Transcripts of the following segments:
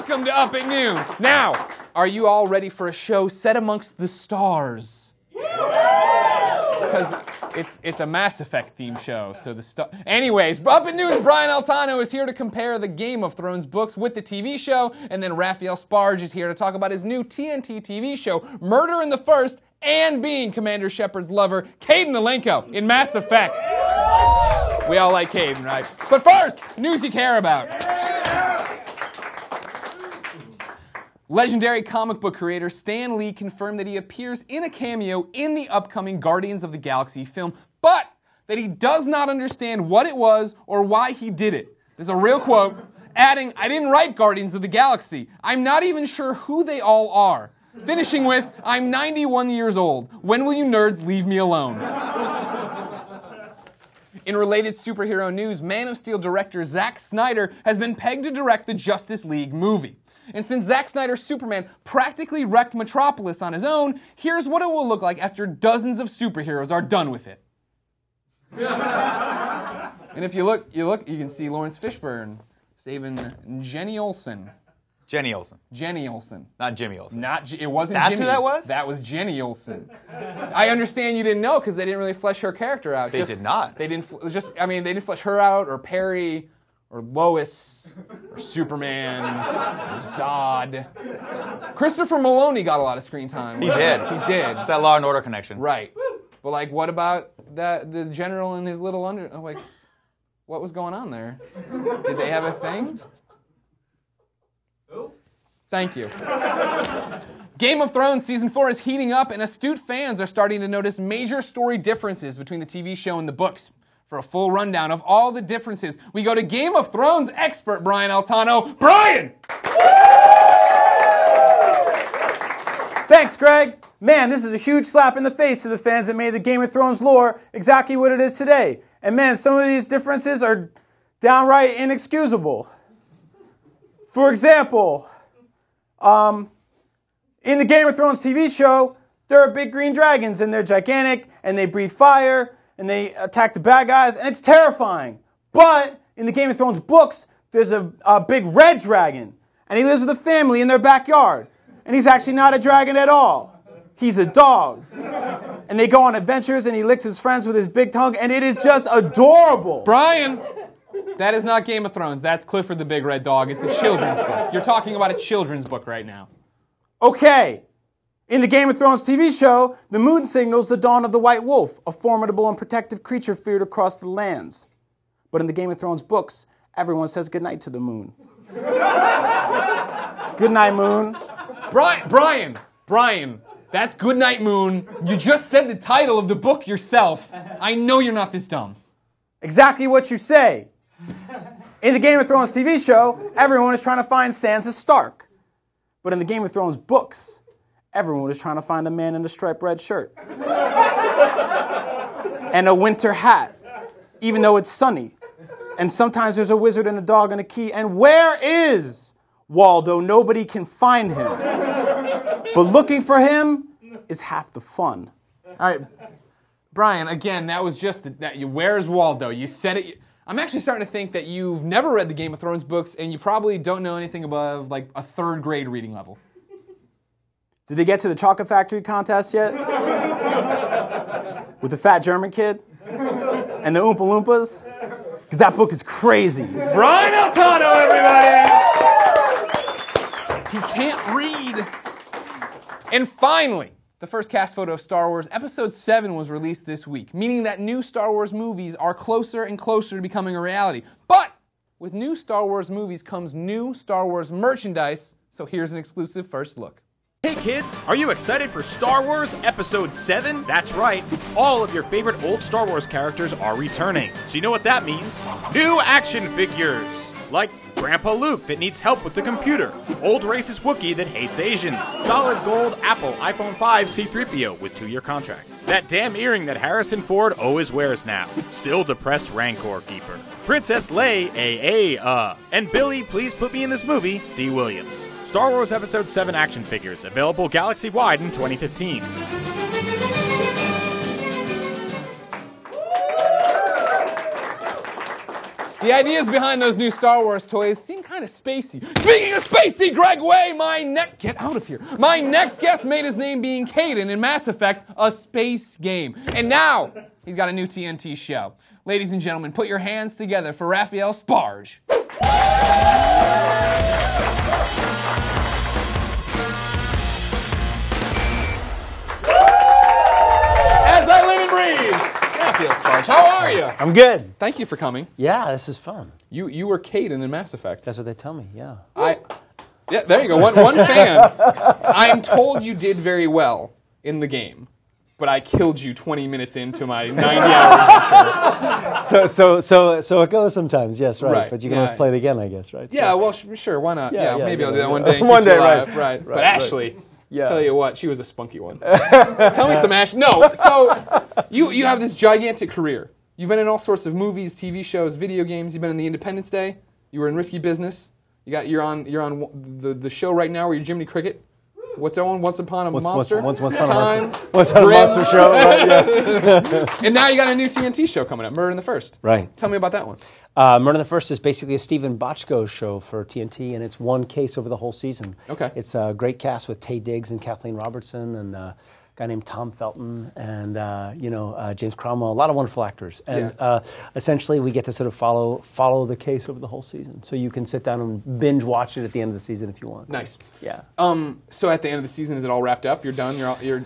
welcome to Up at Noon. Now, are you all ready for a show set amongst the stars? Because it's a Mass Effect themed show, so Anyways, Up at Noon's Brian Altano is here to compare the Game of Thrones books with the TV show, and then Raphael Sbarge is here to talk about his new TNT TV show, Murder in the First, and being Commander Shepard's lover, Caden Alenko, in Mass Effect. We all like Caden, right? But first, news you care about. Legendary comic book creator Stan Lee confirmed that he appears in a cameo in the upcoming Guardians of the Galaxy film, but that he does not understand what it was or why he did it. This is a real quote, adding, "I didn't write Guardians of the Galaxy. I'm not even sure who they all are." Finishing with, "I'm 91 years old. When will you nerds leave me alone?" In related superhero news, Man of Steel director Zack Snyder has been pegged to direct the Justice League movie. And since Zack Snyder's Superman practically wrecked Metropolis on his own, here's what it will look like after dozens of superheroes are done with it. And if you look, you can see Lawrence Fishburne saving Jenny Olsen. Jenny Olsen. Jenny Olsen. Not Jimmy Olsen. It wasn't That's Jimmy. who that was? That was Jenny Olsen. I understand you didn't know because they didn't really flesh her character out. They did not. They didn't. They didn't flesh her out, or Perry, or Lois, or Superman, or Zod. Christopher Maloney got a lot of screen time. He did. He did. It's that Law and Order connection. Right. But like, what about the general and his little like, what was going on there? Did they have a thing? Thank you. Game of Thrones Season 4 is heating up, and astute fans are starting to notice major story differences between the TV show and the books. For a full rundown of all the differences, we go to Game of Thrones expert Brian Altano. Brian! Thanks, Greg. Man, this is a huge slap in the face to the fans that made the Game of Thrones lore exactly what it is today. And man, some of these differences are downright inexcusable. For example, in the Game of Thrones TV show, there are big green dragons, and they're gigantic, and they breathe fire, and they attack the bad guys, and it's terrifying. But in the Game of Thrones books, there's a big red dragon, and he lives with a family in their backyard. And he's actually not a dragon at all. He's a dog. And they go on adventures, and he licks his friends with his big tongue, and it is just adorable. Brian! That is not Game of Thrones. That's Clifford the Big Red Dog. It's a children's book. You're talking about a children's book right now. Okay. In the Game of Thrones TV show, the moon signals the dawn of the White Wolf, a formidable and protective creature feared across the lands. But in the Game of Thrones books, everyone says goodnight to the moon. Good night, moon. Brian, that's Goodnight Moon. You just said the title of the book yourself. I know you're not this dumb. Exactly what you say. In the Game of Thrones TV show, everyone is trying to find Sansa Stark. But in the Game of Thrones books, everyone is trying to find a man in a striped red shirt. And a winter hat, even though it's sunny. And sometimes there's a wizard and a dog and a key. And where is Waldo? Nobody can find him. But looking for him is half the fun. All right, Brian, again, that was just where's Waldo? You said it. I'm actually starting to think that you've never read the Game of Thrones books, and you probably don't know anything above like a 3rd grade reading level. Did they get to the chocolate factory contest yet? With the fat German kid? And the Oompa Loompas? Because that book is crazy. Brian Altano, everybody! He can't read. And finally, the first cast photo of Star Wars Episode 7 was released this week, meaning that new Star Wars movies are closer and closer to becoming a reality. But with new Star Wars movies comes new Star Wars merchandise, so here's an exclusive first look. Hey kids, are you excited for Star Wars Episode 7? That's right, all of your favorite old Star Wars characters are returning. So you know what that means? New action figures! Like Grandpa Luke that needs help with the computer, old racist Wookiee that hates Asians, solid gold Apple iPhone 5 C-3PO with 2-year contract, that damn earring that Harrison Ford always wears now, still depressed Rancor keeper, Princess Leia, and Billy, please put me in this movie, D. Williams. Star Wars Episode 7 action figures, available galaxy-wide in 2015. The ideas behind those new Star Wars toys seem kind of spacey. Speaking of spacey, Greg Way, get out of here. My next guest made his name being Caden in Mass Effect, a space game. And now, he's got a new TNT show. Ladies and gentlemen, put your hands together for Raphael Sbarge. As I live and breathe, Raphael Sbarge, how are you? I'm good. Thank you for coming. Yeah, this is fun. You were Caden in Mass Effect. That's what they tell me, yeah. Yeah, there you go. One fan. I'm told you did very well in the game, but I killed you 20 minutes into my 90-hour adventure. So it goes sometimes, yes, right. But you can always play it again, I guess, right? Yeah, well, sure, why not? Yeah, maybe I'll do that one day. And one keep day, you alive. right. But Ashley, Yeah. tell you what, she was a spunky one. Tell me some Ash. No, so you have this gigantic career. You've been in all sorts of movies, TV shows, video games. You've been in the Independence Day. You were in Risky Business. You're on the show right now where you're Jiminy Cricket. What's that one? Once Upon a Monster? Once Upon a Time. Once Upon a Monster show. Right, yeah. And now you got a new TNT show coming up, Murder in the First. Right. Tell me about that one. Murder in the First is basically a Stephen Bochco show for TNT, and it's one case over the whole season. Okay. It's a great cast with Taye Diggs and Kathleen Robertson and a guy named Tom Felton and James Cromwell, a lot of wonderful actors. And essentially we get to sort of follow the case over the whole season. So you can sit down and binge watch it at the end of the season if you want. Nice. Yeah. So at the end of the season, is it all wrapped up? You're done?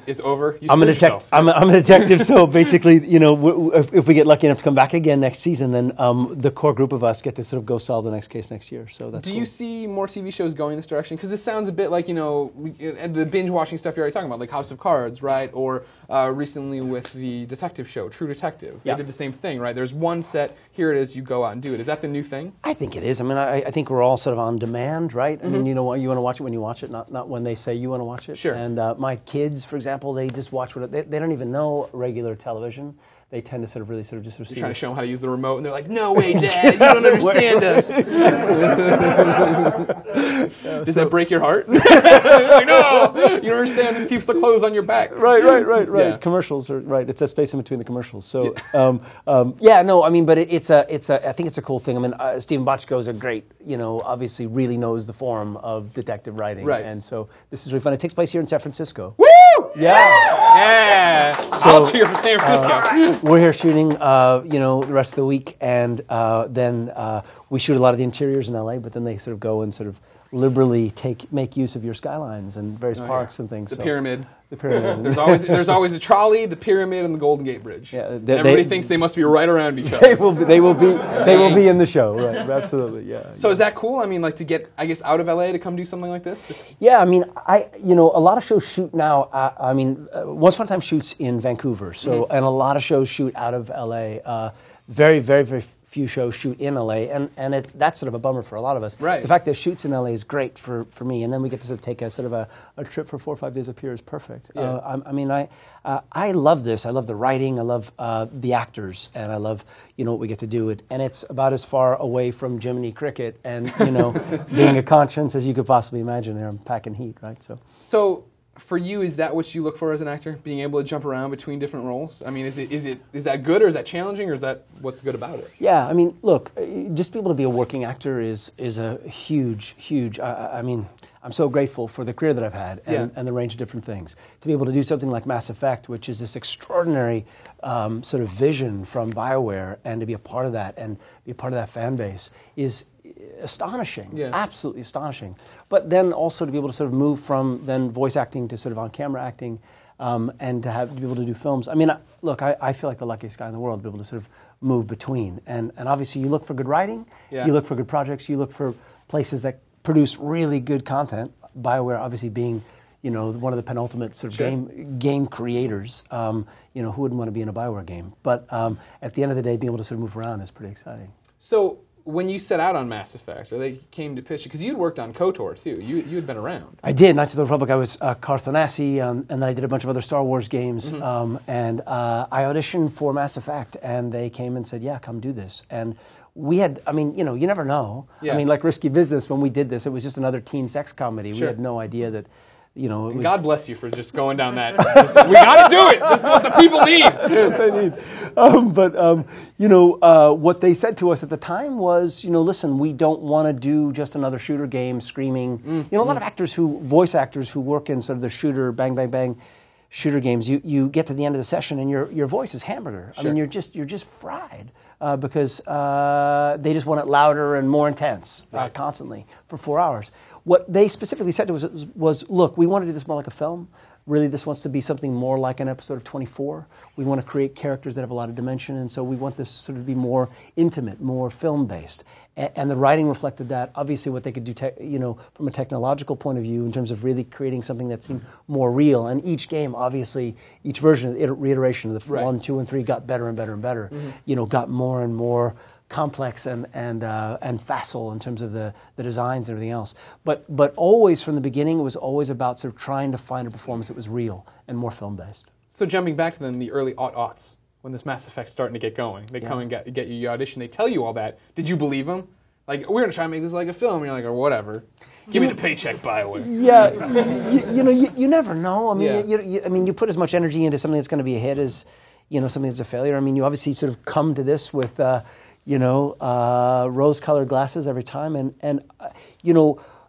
It's over? I'm a detective, so basically, if we get lucky enough to come back again next season, then the core group of us get to sort of go solve the next case next year. So that's Do cool. you see more TV shows going this direction? Because this sounds a bit like, the binge-watching stuff you're already talking about, like House of Cards, right? Or recently with the detective show, True Detective. They did the same thing, right? There's one set, here it is, you go out and do it. Is that the new thing? I think it is. I mean, I think we're all sort of on demand, right? I mean, you want to watch it when you watch it, not when they say you want to watch it. Sure. And my kids, for example, they just watch they don't even know regular television. They tend to You're see. trying to show them how to use the remote, and they're like, "No way, Dad, you don't understand us." Does that break your heart? You're like, no, you don't understand. This keeps the clothes on your back. Right. Yeah. Commercials are right. It's that space in between the commercials. So, I mean, but I think it's a cool thing. I mean, Stephen Bochco is a great, obviously really knows the form of detective writing. Right. And so this is really fun. It takes place here in San Francisco. Woo! Yeah. So, I'll cheer for San Francisco. We're here shooting, the rest of the week, and then we shoot a lot of the interiors in LA. But then they sort of go and sort of liberally make use of your skylines and various parks and things. The pyramid. The pyramid. There's always a trolley, the pyramid, and the Golden Gate Bridge. Yeah, and everybody thinks they must be right around each other. They will be in the show, right? Absolutely, yeah. So is that cool? I mean, like to get, I guess, out of LA to come do something like this? Yeah, I mean, a lot of shows shoot now. Once Upon a Time shoots in Vancouver, so and a lot of shows shoot out of LA. Very, very, very few shows shoot in LA, and that's sort of a bummer for a lot of us. Right. The fact that shoots in LA is great for me, and then we get to sort of take a sort of a trip for 4 or 5 days up here is perfect. Yeah. I love this. I love the writing. I love the actors, and I love what we get to do. And it's about as far away from Jiminy Cricket and being a conscience as you could possibly imagine. There, I'm packing heat, right? So. For you, is that what you look for as an actor? Being able to jump around between different roles? I mean, is that good, or is that challenging, or is that what's good about it? Yeah, I mean, look, just being able to be a working actor is a huge. I mean, I'm so grateful for the career that I've had and the range of different things. To be able to do something like Mass Effect, which is this extraordinary sort of vision from BioWare, and to be a part of that and be a part of that fan base is astonishing, absolutely astonishing. But then also to be able to sort of move from then voice acting to sort of on-camera acting, and to be able to do films. I mean, look, I feel like the luckiest guy in the world to be able to sort of move between. And obviously you look for good writing, you look for good projects, you look for places that produce really good content. BioWare obviously being one of the penultimate sort of game creators. Who wouldn't want to be in a BioWare game? But at the end of the day, being able to sort of move around is pretty exciting. So when you set out on Mass Effect, or they came to pitch it, because you'd worked on KOTOR too, you had been around. I did. Knights of the Republic, I was Carthonasi, and then I did a bunch of other Star Wars games, and I auditioned for Mass Effect, and they came and said, yeah, come do this. And we had, you never know. Yeah. I mean, like Risky Business, when we did this, it was just another teen sex comedy. We had no idea that And God bless you for just going down that. We got to do it. This is what the people need. What they said to us at the time was, listen, we don't want to do just another shooter game screaming. A lot of voice actors who work in sort of the shooter, bang, bang, bang shooter games, you get to the end of the session and your voice is hamburger. Sure. I mean, you're just fried because they just want it louder and more intense constantly for 4 hours. What they specifically said to us was, look, we want to do this more like a film. Really, this wants to be something more like an episode of 24. We want to create characters that have a lot of dimension, and so we want this sort of to be more intimate, more film-based. And the writing reflected that. Obviously, what they could do, from a technological point of view, in terms of really creating something that seemed more real. And each game, obviously, each version, reiteration of the 1, 2, and 3 got better and better and better. Got more and more complex and facile in terms of the designs and everything else. But always from the beginning, it was always about sort of trying to find a performance that was real and more film-based. So jumping back to then the early aughts, when this Mass Effect's starting to get going, they come and get you your audition, they tell you all that. Did you believe them? Like, we're going to try and make this like a film. And you're like, or whatever. Give me the paycheck, BioWare. Yeah, you never know. I mean, you put as much energy into something that's going to be a hit as, something that's a failure. I mean, you obviously sort of come to this with, rose-colored glasses every time. And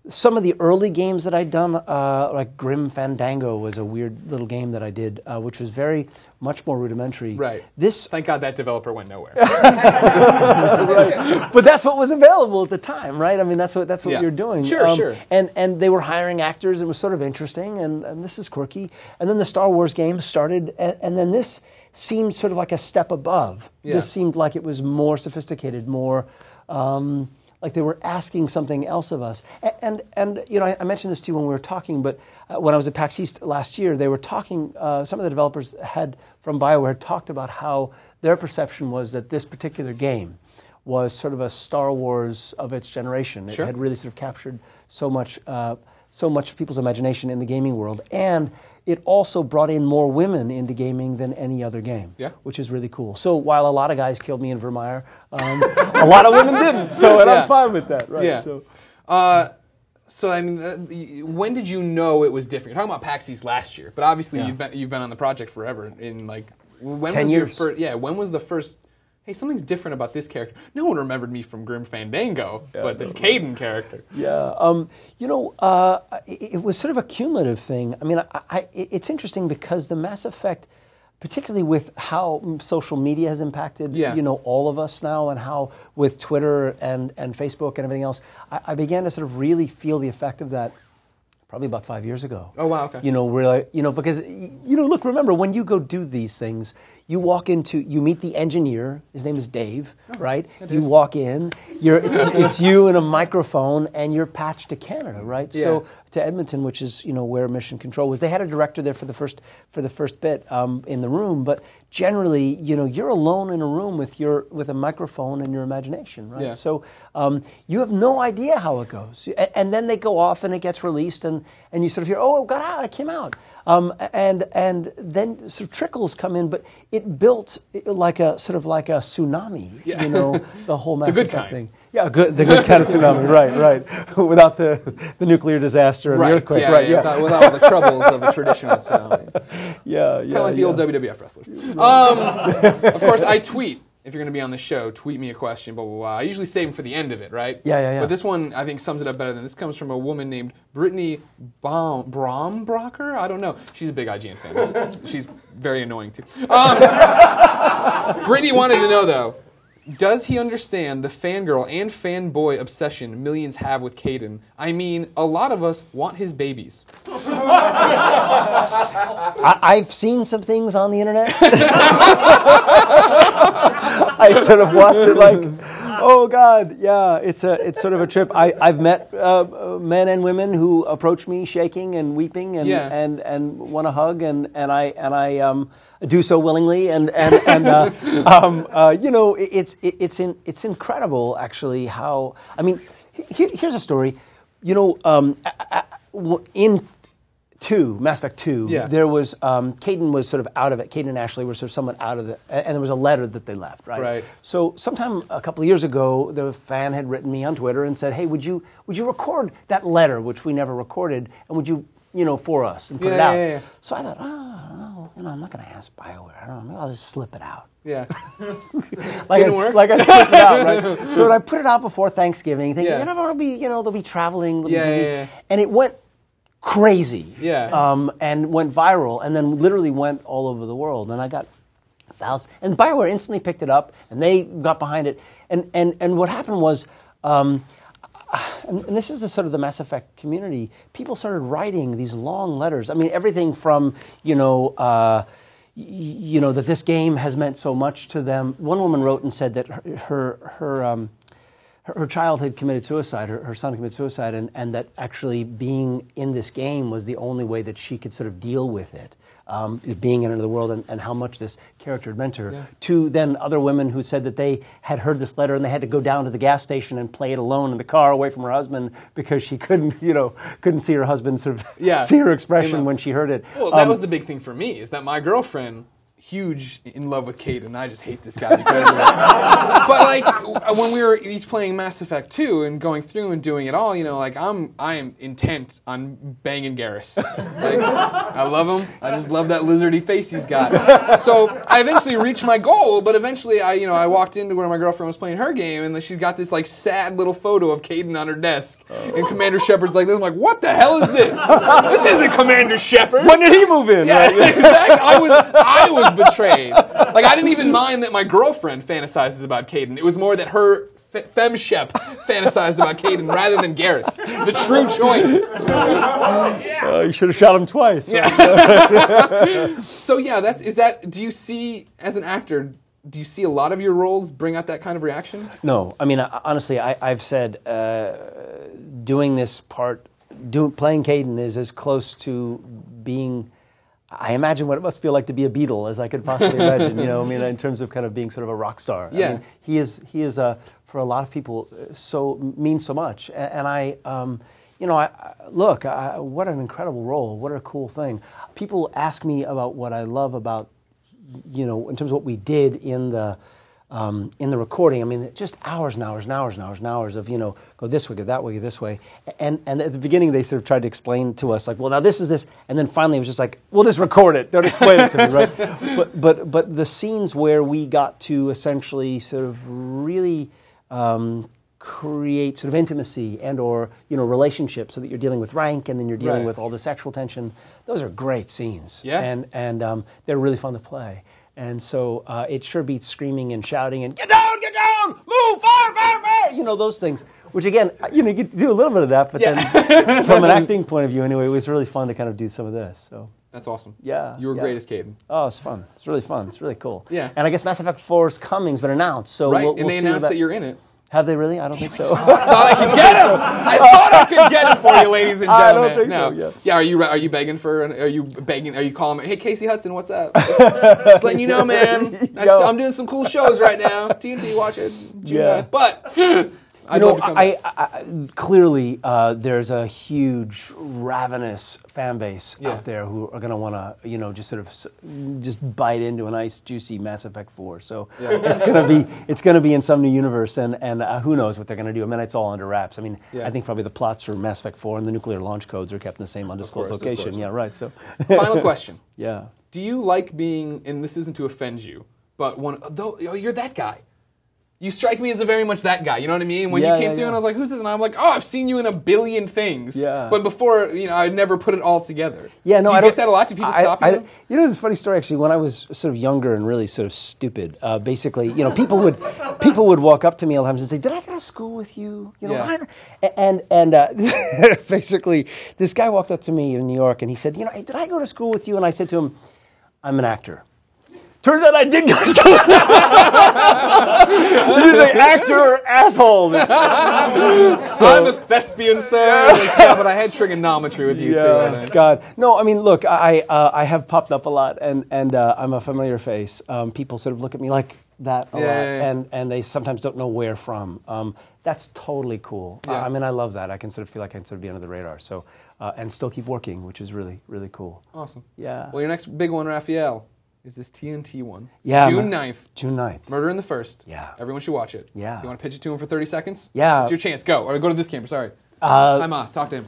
some of the early games that I'd done, like Grim Fandango was a weird little game that I did, which was very much more rudimentary. Right. Thank God that developer went nowhere. Right. But that's what was available at the time, right? I mean, that's what you're doing. Sure. And they were hiring actors. It was sort of interesting, and this is quirky. And then the Star Wars games started, and then this seemed sort of like a step above. Yeah. This seemed like it was more sophisticated, more like they were asking something else of us. And I mentioned this to you when we were talking, but when I was at PAX East last year, they were talking, some of the developers from BioWare talked about how their perception was that this particular game was sort of a Star Wars of its generation. It had really sort of captured so much of people's imagination in the gaming world. And it also brought in more women into gaming than any other game, which is really cool. So while a lot of guys killed me in Vermeer, a lot of women didn't. So and I'm fine with that, right? Yeah. So I mean, when did you know it was different? You're talking about PAX East last year, but obviously you've been on the project forever. In like, when 10 was years. your first? When was the first? Hey, something's different about this character. No one remembered me from Grim Fandango, but this Caden character. Yeah, it was sort of a cumulative thing. I mean, it's interesting because the Mass Effect, particularly with how social media has impacted, all of us now, and how with Twitter and Facebook and everything else, I began to sort of really feel the effect of that probably about 5 years ago. Oh, wow, okay. Because, look, remember, when you go do these things, you meet the engineer, his name is Dave, right? You walk in, it's you and a microphone, and you're patched to Canada, right? Yeah. So to Edmonton, which is, where Mission Control was. They had a director there for the first bit in the room, but generally, you're alone in a room with a microphone and your imagination, right? Yeah. So you have no idea how it goes. And then they go off and it gets released, and you sort of hear, oh, it got out, it came out. And then sort of trickles come in, but it built like a tsunami, the whole Mass Effect thing. Yeah, the good kind of tsunami, right. Without the nuclear disaster and the earthquake, without all the troubles of a traditional tsunami. Kind of like the old WWF wrestlers. Of course, I tweet. If you're going to be on the show, tweet me a question, blah, blah, blah. I usually save them for the end of it, right? Yeah. But this one, I think, sums it up better than this. Comes from a woman named Brittany Brombrocker? I don't know. She's a big IGN fan. She's very annoying, too. Brittany wanted to know, though, does he understand the fangirl and fanboy obsession millions have with Caden? I mean, a lot of us want his babies. I've seen some things on the internet. I sort of watch it like, oh God, yeah, it's sort of a trip. I've met men and women who approach me shaking and weeping and want a hug, and I do so willingly, it's incredible actually how, I mean, here's a story, in Mass Effect 2, there was, Caden was sort of out of it. Caden and Ashley were sort of somewhat out of it, and there was a letter that they left, right? So sometime a couple of years ago, the fan had written me on Twitter and said, hey, would you record that letter, which we never recorded, and would you for us and put it out. Yeah. So I thought, I'm not going to ask BioWare. I don't know. Maybe I'll just slip it out. Yeah. like I slip it out, right? So I put it out before Thanksgiving, thinking, it'll be, they'll be traveling. And it went crazy. Yeah. And went viral, and then literally went all over the world. And I got thousands. And BioWare instantly picked it up, and they got behind it. And what happened was, and this is the sort of the Mass Effect community, people started writing these long letters. I mean, everything from, that this game has meant so much to them. One woman wrote and said that her child had committed suicide, her son committed suicide, and that actually being in this game was the only way that she could sort of deal with it, being in another world and how much this character had meant to her. Yeah. To then other women who said that they had heard this letter and they had to go down to the gas station and play it alone in the car away from her husband because she couldn't see her husband sort of see her expression when she heard it. Well, that was the big thing for me, is that my girlfriend, huge in love with Caden. I just hate this guy because of it. But like when we were each playing Mass Effect 2 and going through and doing it all, I am intent on banging Garrus. Like, I love him. I just love that lizardy face he's got. So I eventually reached my goal, but eventually I walked into where my girlfriend was playing her game, and she's got this like sad little photo of Caden on her desk, and Commander Shepard's like this. I'm like, what the hell is this? This isn't Commander Shepard. When did he move in? Yeah, right? Exactly. I was betrayed. Like, I didn't even mind that my girlfriend fantasizes about Caden. It was more that her femshep fantasized about Caden rather than Garrus. The true choice. You should have shot him twice. Yeah. So do you see, as an actor, do you see a lot of your roles bring out that kind of reaction? No. I mean, honestly, I've said doing this part, playing Caden is as close to being... I imagine what it must feel like to be a Beatle as I could possibly imagine, in terms of kind of being sort of a rock star. Yeah. I mean, he is for a lot of people, means so much. And what an incredible role. What a cool thing. People ask me about what I love about, in terms of what we did in the recording. I mean, just hours and hours and hours and hours and hours of, go this way, go that way, go this way. And at the beginning, they sort of tried to explain to us, like, well, now this is this. And then finally, it was just like, we'll just record it. Don't explain it to me, right? But the scenes where we got to essentially sort of really create sort of intimacy and or, relationships so that you're dealing with rank and then you're dealing with all the sexual tension, those are great scenes. Yeah. And they're really fun to play. And so it sure beats screaming and shouting and get down, move, fire, fire, fire, those things. Which again, you get to do a little bit of that, but then from an acting point of view anyway, it was really fun to kind of do some of this. So that's awesome. Yeah. You were great as Caden. Oh, it's fun. It's really fun. It's really cool. Yeah. And I guess Mass Effect 4's coming's been announced. So right, we'll and they announced that you're in it. Have they really? I don't think so. I thought I could get him. I thought I could get him for you, ladies and gentlemen. I don't think so. Yeah. Yeah. Are you begging for? Are you calling? Hey, Casey Hudson, what's up? Just letting you know, man. I'm doing some cool shows right now. TNT, watch it. June 9th. But. Clearly, there's a huge, ravenous fan base out there who are going to want to, just sort of just bite into a nice, juicy Mass Effect 4. So it's going to be in some new universe, and who knows what they're going to do. I mean, it's all under wraps. I mean, I think probably the plots for Mass Effect 4 and the nuclear launch codes are kept in the same undisclosed location. Yeah, right. So, final question. Yeah. Do you like being? And this isn't to offend you, but you're that guy. You strike me as very much that guy, you know what I mean? When you came through and I was like, who's this? And I'm like, oh, I've seen you in a billion things. Yeah. But before, I'd never put it all together. Yeah, no, Do you get that a lot? Do people stop you? It's a funny story, actually. When I was sort of younger and really sort of stupid, basically, people would walk up to me all the time and say, did I go to school with you? And basically, this guy walked up to me in New York and he said, hey, did I go to school with you? And I said to him, I'm an actor. Turns out I did go to school. He's an actor asshole. I'm a thespian, sir. But I had trigonometry with you too. God, no. I mean, look, I have popped up a lot, and I'm a familiar face. People sort of look at me like that a lot, and they sometimes don't know where from. That's totally cool. I mean, I love that. I can sort of feel like I can sort of be under the radar. So, and still keep working, which is really, really cool. Awesome. Yeah. Well, your next big one, Raphael, is this TNT one. Yeah. June 9th. June 9th. Murder in the First. Yeah. Everyone should watch it. Yeah. You want to pitch it to him for 30 seconds? Yeah. It's your chance. Go. Or go to this camera. Sorry. Hi, Ma. Talk to him.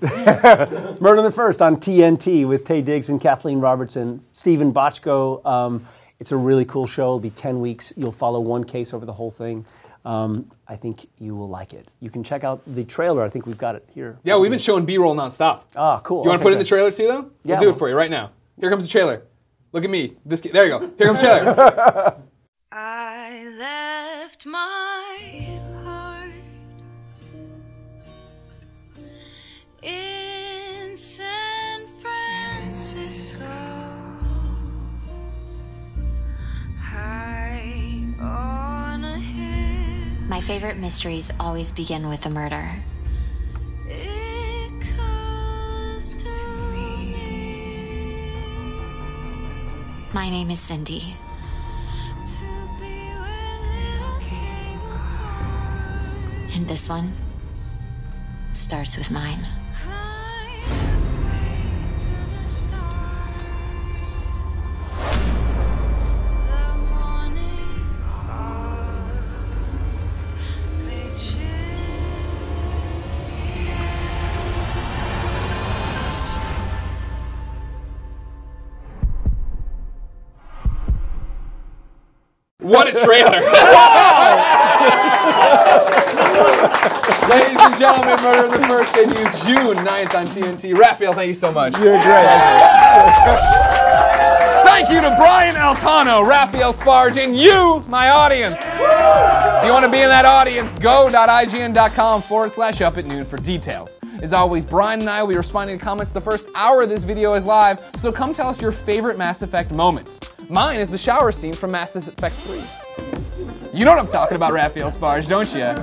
Murder on the First on TNT with Taye Diggs and Kathleen Robertson. Stephen Bochco. It's a really cool show. It'll be 10 weeks. You'll follow one case over the whole thing. I think you will like it. You can check out the trailer. I think we've got it here. Yeah, we've been showing B-roll nonstop. Ah, cool. You want to put in the trailer too, though? Yeah. We'll do it for you right now. Here comes the trailer. Look at me. There you go. Here comes the trailer. I left my heart in San Francisco, high on a hill. My favorite mysteries always begin with a murder. It calls to me. My name is Cindy. To be where little came apart. And this one starts with mine. Climb the way to the stars. The morning fog may chill. What a trailer. Ladies and gentlemen, Murder on the First debuts June 9th on TNT. Raphael, thank you so much. You're great. Thank you to Brian Elcano, Raphael Sbarge, and you, my audience. If you want to be in that audience, go.ign.com/up at noon for details. As always, Brian and I will be responding to comments the first hour of this video is live, so come tell us your favorite Mass Effect moments. Mine is the shower scene from Mass Effect 3. You know what I'm talking about, Raphael Sbarge, don't you?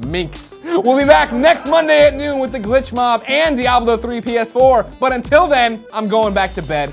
Minx. We'll be back next Monday at noon with the Glitch Mob and Diablo 3 PS4. But until then, I'm going back to bed.